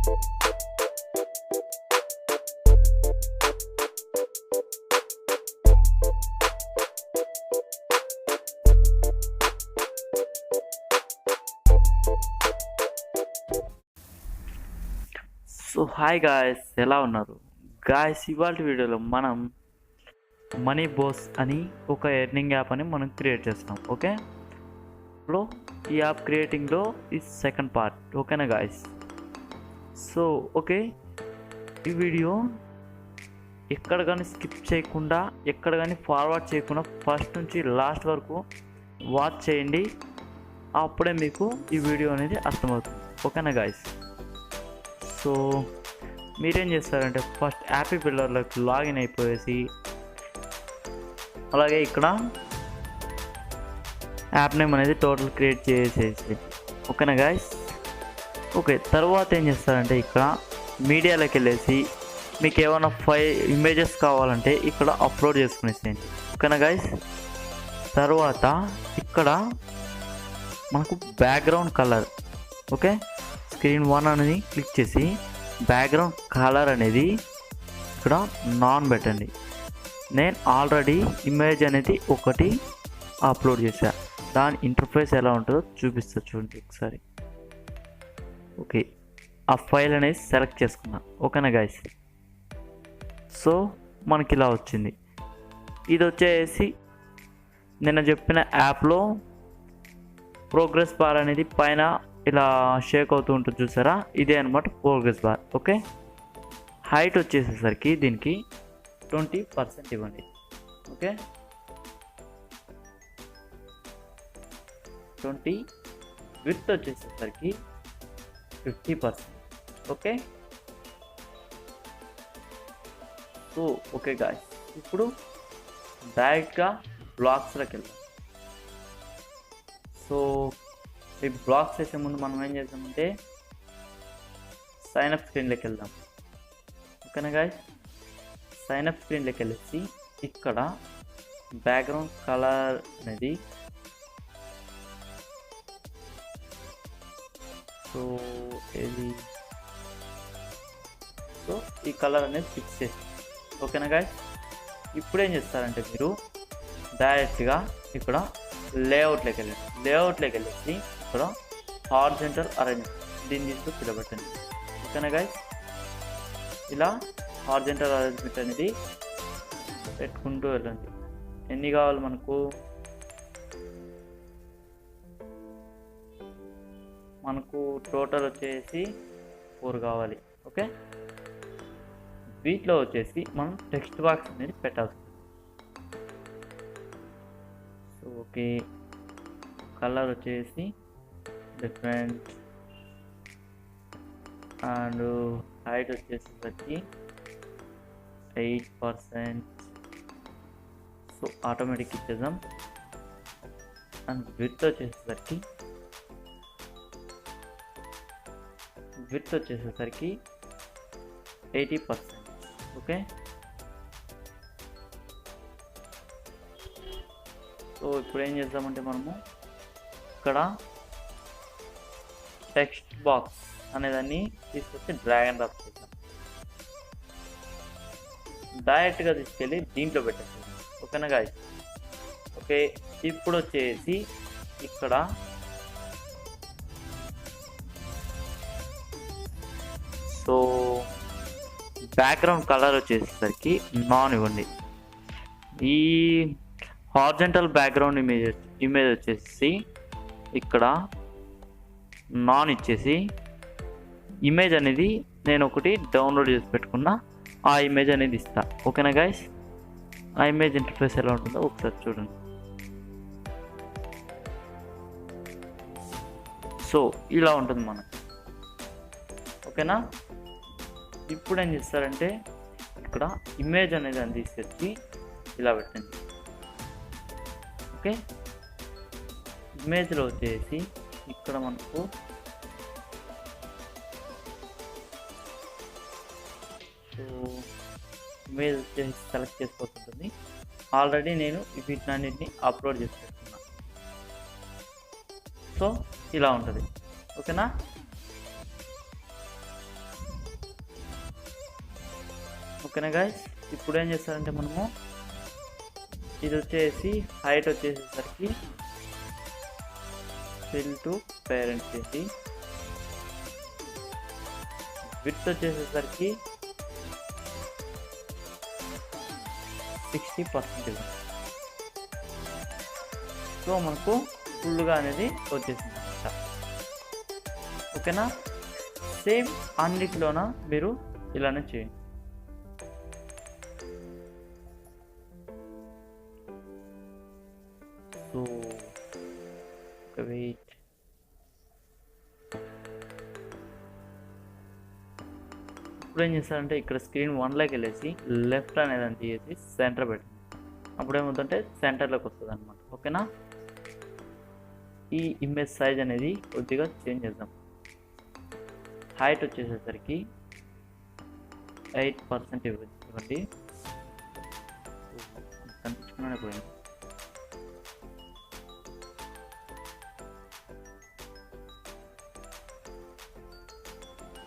So hi guys, ఎలా ఉన్నారు guys? ఇవాళ వీడియోలో మనం మనీ బాస్ అని ఒక ఎర్నింగ్ యాప్ అని మనం క్రియేట్ చేస్తాం. ఓకే, ఇప్పుడు ఈ యాప్ క్రియేటింగ్లో ఈ సెకండ్ పార్ట్. ఓకేనా గాయస్? సో ఓకే, ఈ వీడియో ఎక్కడ కానీ స్కిప్ చేయకుండా, ఎక్కడ కానీ ఫార్వర్డ్ చేయకుండా ఫస్ట్ నుంచి లాస్ట్ వరకు వాచ్ చేయండి. అప్పుడే మీకు ఈ వీడియో అనేది అర్థమవుతుంది. ఓకేనా గాయస్? సో మీరేం చేస్తారంటే ఫస్ట్ యాపీ బిల్డర్లోకి లాగిన్ అయిపోయేసి, అలాగే ఇక్కడ యాప్ నేమ్ అనేది టోటల్ క్రియేట్ చేసేసి, ఓకేనా గాయస్? ఓకే, తర్వాత ఏం చేస్తారంటే ఇక్కడ మీడియాలోకి వెళ్ళేసి మీకు ఏమైనా ఇమేజెస్ కావాలంటే ఇక్కడ అప్లోడ్ చేసుకునేసేయండి. ఓకేనా గాయస్? తర్వాత ఇక్కడ మనకు బ్యాక్గ్రౌండ్ కలర్, ఓకే, స్క్రీన్ 1 అనేది క్లిక్ చేసి బ్యాక్గ్రౌండ్ కలర్ అనేది ఇక్కడ నాన్ పెట్టండి. నేను ఆల్రెడీ ఇమేజ్ అనేది ఒకటి అప్లోడ్ చేశా, దాని ఇంటర్ఫేస్ ఎలా ఉంటుందో చూపిస్తా చూడండి ఒకసారి. ఓకే, ఆ ఫైల్ అనేది సెలెక్ట్ చేసుకున్నా. ఓకేనా గైస్? సో మనకి ఇలా వచ్చింది. ఇది వచ్చేసి నిన్న చెప్పిన యాప్లో ప్రోగ్రెస్ బార్ అనేది పైన ఇలా షేక్ అవుతూ ఉంటుంది చూసారా, ఇదే అనమాట ప్రోగ్రెస్ బార్. ఓకే, హైట్ వచ్చేసేసరికి దీనికి 20% ఇవ్వండి. ఓకే, 20. విడ్త్ వచ్చేసేసరికి 50%. ఓకే, సో ఓకే గాయ్స్, ఇప్పుడు డైరెక్ట్గా బ్లాక్స్లోకి వెళ్దాం. సో ఈ బ్లాక్స్ చేసే ముందు మనం ఏం చేద్దామంటే సైన్అప్ స్క్రీన్లోకి వెళ్దాం. ఓకేనా గాయ్స్? సైన్అప్ స్క్రీన్లోకి వెళ్ళేసి ఇక్కడ బ్యాక్గ్రౌండ్ కలర్ అనేది సో ఈ కలర్ అనేది ఫిక్స్ చేసి, ఓకేనా గాయ్స్? ఇప్పుడు ఏం చేస్తారంటే మీరు డైరెక్ట్గా ఇక్కడ లేఅవుట్లోకి వెళ్ళండి. లేఅవుట్లోకి వెళ్ళేసి ఇక్కడ హారిజాంటల్ అరేంజ్మెంట్ దీన్ని తీసుకు పిలబెట్టండి. ఓకేనా గైస్? ఇలా హారిజాంటల్ అరేంజ్మెంట్ అనేది పెట్టుకుంటూ వెళ్ళండి. ఎన్ని కావాలి మనకు టోటల్ వచ్చేసి 4 కావాలి. ఓకే, వీటిలో వచ్చేసి మనం టెక్స్ట్ బాక్స్ అనేది పెట్టాల్సి. సో ఓకే, కలర్ వచ్చేసి డిఫరెంట్ అండ్ హైట్ వచ్చేసరికి 8%. సో ఆటోమేటిక్ ఇచ్చేద్దాం. అండ్ విడ్త్ వచ్చేసరికి 80%. ఓకే, సో ఇప్పుడు ఏం చేద్దామంటే మనము ఇక్కడ టెక్స్ట్ బాక్స్ అనేదాన్ని తీసుకొచ్చి డ్రాగ్ అండ్ డ్రాప్ చేద్దాం. డైరెక్ట్గా తీసుకెళ్ళి దీంట్లో పెట్టేస్తాం. ఓకేనా గాయ్స్? ఓకే, ఇప్పుడు వచ్చేసి ఇక్కడ సో బ్యాక్గ్రౌండ్ కలర్ వచ్చేసరికి నాన్ ఇవ్వండి. ఈ హారిజాంటల్ బ్యాక్గ్రౌండ్ ఇమేజ్ వచ్చేసి ఇక్కడ నాన్ ఇచ్చేసి, ఇమేజ్ అనేది నేను ఒకటి డౌన్లోడ్ చేసి పెట్టుకున్నా, ఆ ఇమేజ్ అనేది ఇస్తా. ఓకేనా గైస్? ఆ ఇమేజ్ ఇంటర్ఫేస్ ఎలా ఉంటుందో ఒకసారి చూడండి. సో ఇలా ఉంటుంది మనకు. ఓకేనా? ఇప్పుడు ఏం చేస్తారంటే ఇక్కడ ఇమేజ్ అనేది అని తీసుకొచ్చి ఇలా పెట్టండి. ఓకే, ఇమేజ్లో వచ్చేసి ఇక్కడ మనకు సో ఇమేజ్ వచ్చేసి సెలెక్ట్ చేసుకోవాల్సి. ఆల్రెడీ నేను వీటినన్నింటినీ అప్లోడ్ చేసి పెట్టుకున్నా. సో ఇలా ఉంటుంది. ఓకేనా? ఓకేనా గాయస్. ఇప్పుడు ఏం చేస్తారంటే మనము ఇది వచ్చేసి హైట్ వచ్చేసేసరికి ఫిల్ టు పేరెంట్ చేసి, విడ్త్ వచ్చేసేసరికి 60%. సో మనకు ఫుల్గా అనేది వచ్చేసింది అనమాట. ఓకేనా. సేమ్ అన్నిటిలోన మీరు ఇలానే చేయండి. సో వెయిట్, ఇప్పుడు ఏం చేస్తారంటే ఇక్కడ స్క్రీన్ 1లోకి వెళ్ళేసి లెఫ్ట్ అనేది అని తీసి సెంటర్ పెట్టండి. అప్పుడు ఏమవుతుందంటే సెంటర్లోకి వస్తుంది అనమాట. ఓకేనా. ఈ ఇమేజ్ సైజ్ అనేది కొద్దిగా చేంజ్ చేద్దాం. హైట్ వచ్చేసేసరికి 8% ఇవ్వండి. కనిపించుకునే పోయింది.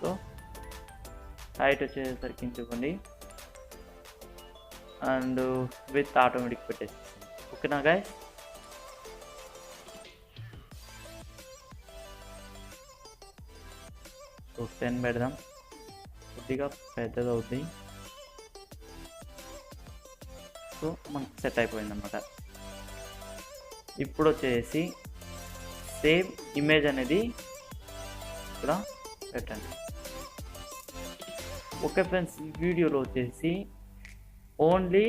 సో హైట్ వచ్చేసరికి ఇవ్వండి అండ్ విత్ ఆటోమేటిక్ పెట్టేసి. ఓకేనా గాయస్. సో 10 పెడదాం, కొద్దిగా పెద్దది అవుతుంది. సో మనకు సెట్ అయిపోయింది అనమాట. ఇప్పుడు వచ్చేసి సేమ్ ఇమేజ్ అనేది ఇక్కడ పెట్టండి. ఓకే ఫ్రెండ్స్, ఈ వీడియోలో వచ్చేసి ఓన్లీ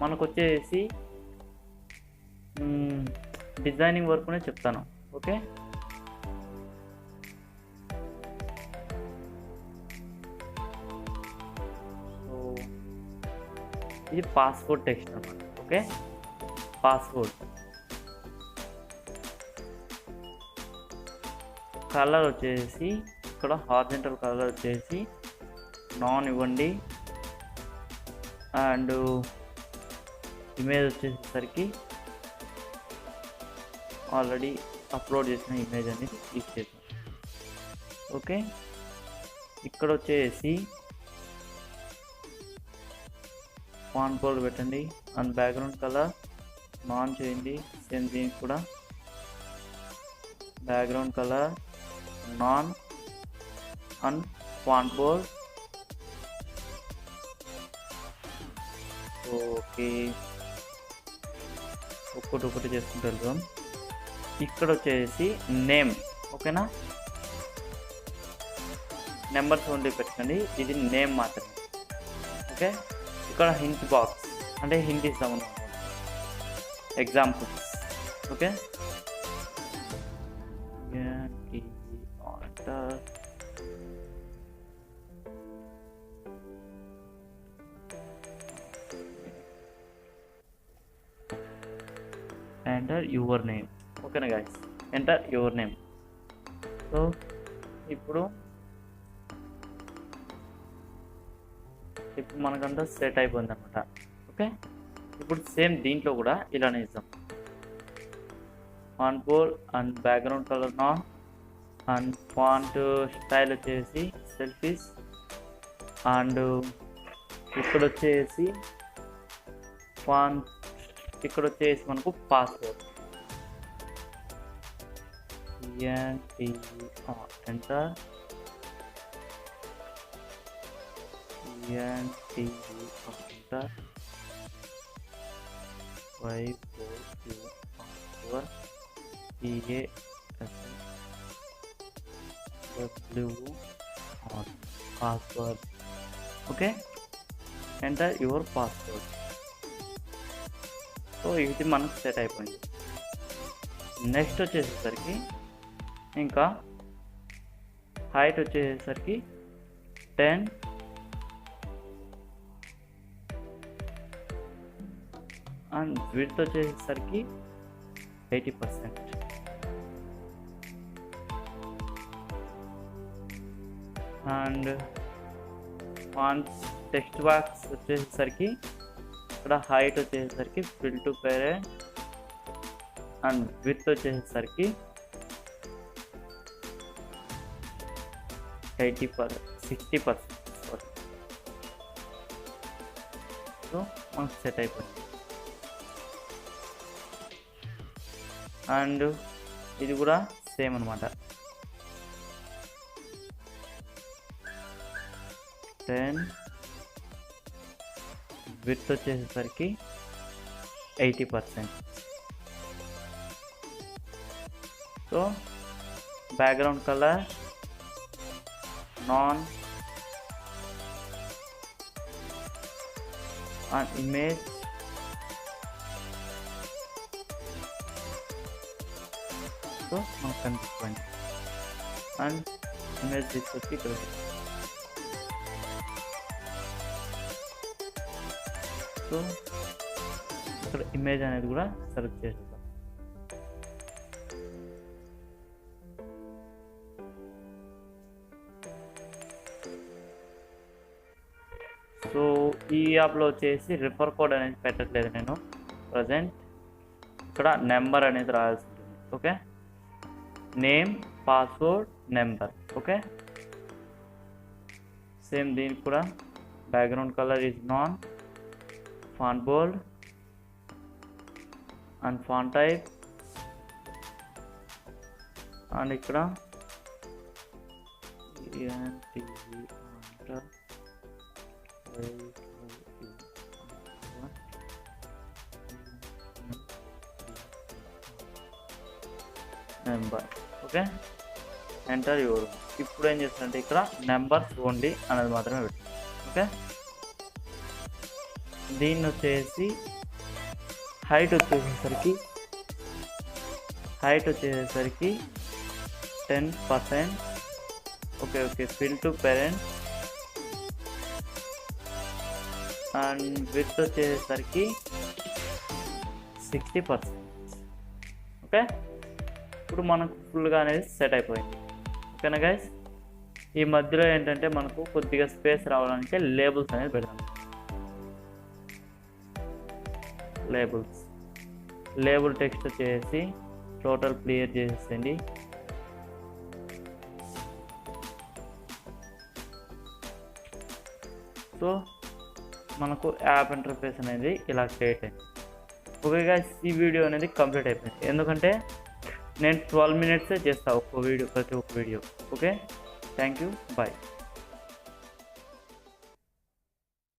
మనకు వచ్చేసి డిజైనింగ్ వర్క్నే చెప్తాను. ఓకే. సో ఇది పాస్పోర్ట్ టెక్స్ట్ అన్నమాట. ఓకే. పాస్పోర్ట్ కలర్ వచ్చేసి ఇక్కడ హారిజంటల్ కలర్ వచ్చేసి నాన్ ఇవ్వండి. అండ్ ఇమేజ్ వచ్చేసరికి ఆల్రెడీ అప్లోడ్ చేసిన ఇమేజ్ అనేది ఇచ్చేసాం. ఓకే. ఇక్కడ వచ్చేసి ఫాంట్ బోల్డ్ పెట్టండి అండ్ బ్యాక్గ్రౌండ్ కలర్ నాన్ చేయండి. సేమ్ దీనికి కూడా background colour non and font bold. Okay, ఒక్కటి చేసుకుంటూ వెళ్దాం. ఇక్కడ వచ్చేసి నేమ్. ఓకేనా. నెంబర్స్ ఓన్లీ పెట్టండి, ఇది నేమ్ మాత్రమే. ఓకే. ఇక్కడ హింట్ బాక్స్ అంటే హింట్ ఇస్తాము, examples. Okay. Enter your name. ఓకేనా guys, enter your name. So ఇప్పుడు మనకంతా సెట్ అయిపోయింది అనమాట. ఓకే. ఇప్పుడు సేమ్ దీంట్లో కూడా ఇలానే ఇద్దాం. Font bold and background colour non and font style వచ్చేసి సెల్ఫీస్ అండ్ ఇక్కడ వచ్చేసి ఫాంట్ ఇక్కడ వచ్చేసి మనకు password enter enter 542 password. Okay. Enter your password. So ఇది మనకు సెట్ అయిపోయింది. నెక్స్ట్ వచ్చేసేసరికి ఇంకా హైట్ వచ్చేసరికి 10 అండ్ విడ్త్ వచ్చేసరికి 80%. అండ్ ఫాంట్స్ టెక్స్ట్ బాక్స్ వచ్చేసరికి ఇక్కడ హైట్ వచ్చేసరికి fill to parent and width వచ్చేసరికి 60%. సారీ, సో మనకు సెట్ అయిపోయింది. అండ్ ఇది కూడా సేమ్ అనమాట. 10 విడ్త్ వచ్చేసరికి 80%. So background colour non and image so మనకు కనిపిస్తుంది. అండ్ ఇమేజ్ తీసుకొచ్చి ఇక్కడ సో ఇక్కడ ఇమేజ్ అనేది కూడా సెలెక్ట్ చేస్తాం. సో ఈ యాప్లో వచ్చేసి రిఫర్ కోడ్ అనేది పెట్టట్లేదు నేను ప్రజెంట్. ఇక్కడ నెంబర్ అనేది రాయాల్సి ఉంటుంది. Okay, name, password, number. Okay, same దీనికి కూడా background colour is non, font bold and font type. And ఇక్కడ నెంబర్. Okay, enter your. ఇప్పుడు ఏం చేస్తారంటే ఇక్కడ నెంబర్స్ ఓన్లీ అనేది మాత్రమే పెట్టండి. ఓకే, దీన్ని వచ్చేసి హైట్ వచ్చేసరికి 10%. Okay, fill to parent. And width వచ్చేసరికి 60%. ఓకే, ఇప్పుడు మనకు ఫుల్గా అనేది సెట్ అయిపోయింది. ఓకేనా గైస్, ఈ మధ్యలో ఏంటంటే మనకు కొద్దిగా స్పేస్ రావడానికి లేబుల్స్ అనేది పెడతాం. లేబుల్ టెక్స్ట్ వచ్చేసి టోటల్ క్లియర్ చేసేయండి. సో మనకు యాప్ ఇంటర్ఫేస్ అనేది ఇలా క్రియేట్ అయింది. ఓకే గైస్, ఈ వీడియో అనేది కంప్లీట్ అయిపోయింది. ఎందుకంటే నేను 12 minutes చేస్తాను ప్రతి ఒక్క video. Okay, thank you, bye.